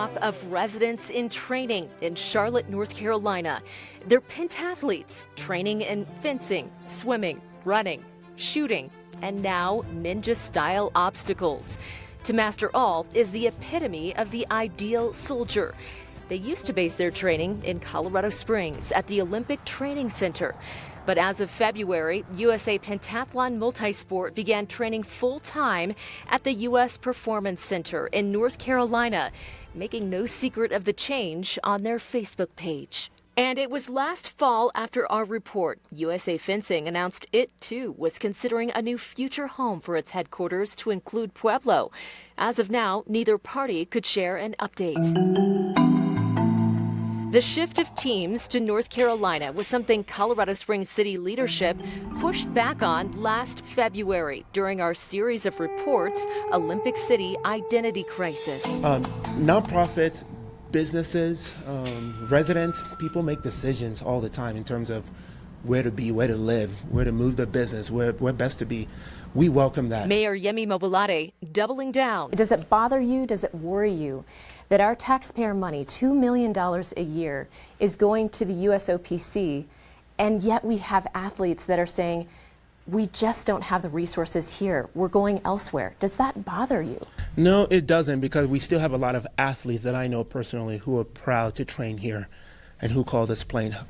backdrop of residents in training in Charlotte, North Carolina. They're pentathletes training in fencing, swimming, running, shooting, and now ninja-style obstacles. To master all is the epitome of the ideal soldier. They used to base their training in Colorado Springs at the Olympic Training Center. But as of February, USA Pentathlon Multisport began training full-time at the U.S. Performance Center in North Carolina, making no secret of the change on their Facebook page. And it was last fall, after our report, USA Fencing announced it, too, was considering a new future home for its headquarters to include Pueblo. As of now, neither party could share an update. The shift of teams to North Carolina was something Colorado Springs city leadership pushed back on last February during our series of reports, Olympic City Identity Crisis. Nonprofits, businesses, residents, people make decisions all the time in terms of where to be, where to live, where to move their business, where best to be. We welcome that. Mayor Yemi Mobolade doubling down. Does it bother you? Does it worry you that our taxpayer money, $2 million a year, is going to the USOPC, and yet we have athletes that are saying, we just don't have the resources here. We're going elsewhere. Does that bother you? No, it doesn't, because we still have a lot of athletes that I know personally who are proud to train here and who call this place home.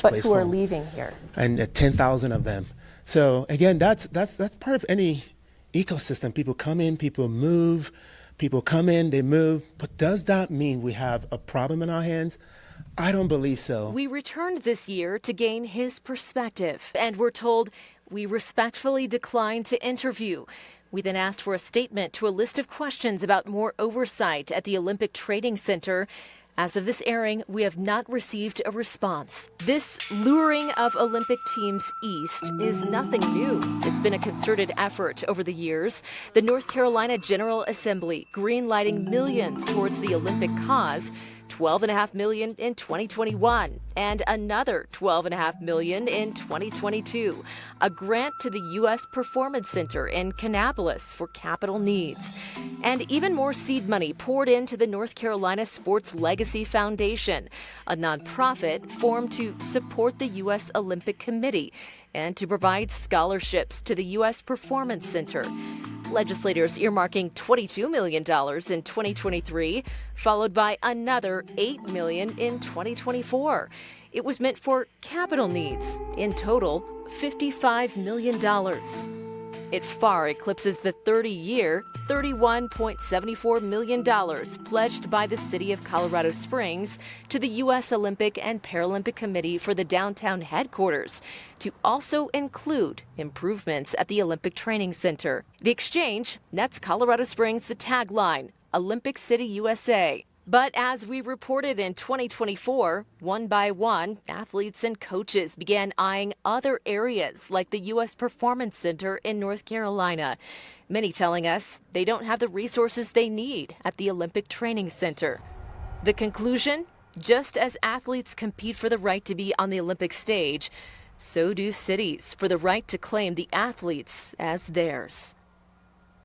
But who are leaving here. And 10,000 of them. So again, that's part of any ecosystem. People come in, people move, people come in, they move. But does that mean we have a problem in our hands? I don't believe so. We returned this year to gain his perspective, and we're told we respectfully declined to interview. We then asked for a statement to a list of questions about more oversight at the Olympic Training Center. As of this airing, we have not received a response. This luring of Olympic teams east is nothing new. It's been a concerted effort over the years. The North Carolina General Assembly greenlighting millions towards the Olympic cause, $12.5 million in 2021 and another $12.5 million in 2022. A grant to the U.S. Performance Center in Kannapolis for capital needs. And even more seed money poured into the North Carolina Sports Legacy Foundation, a nonprofit formed to support the U.S. Olympic Committee and to provide scholarships to the U.S. Performance Center. Legislators earmarking $22 million in 2023, followed by another $8 million in 2024. It was meant for capital needs. In total, $55 million. It far eclipses the 30-year, $31.74 million pledged by the city of Colorado Springs to the U.S. Olympic and Paralympic Committee for the downtown headquarters to also include improvements at the Olympic Training Center. The exchange nets Colorado Springs the tagline, Olympic City, USA. But as we reported in 2024, one by one, athletes and coaches began eyeing other areas like the U.S. Performance Center in North Carolina, many telling us they don't have the resources they need at the Olympic Training Center. The conclusion? Just as athletes compete for the right to be on the Olympic stage, so do cities for the right to claim the athletes as theirs.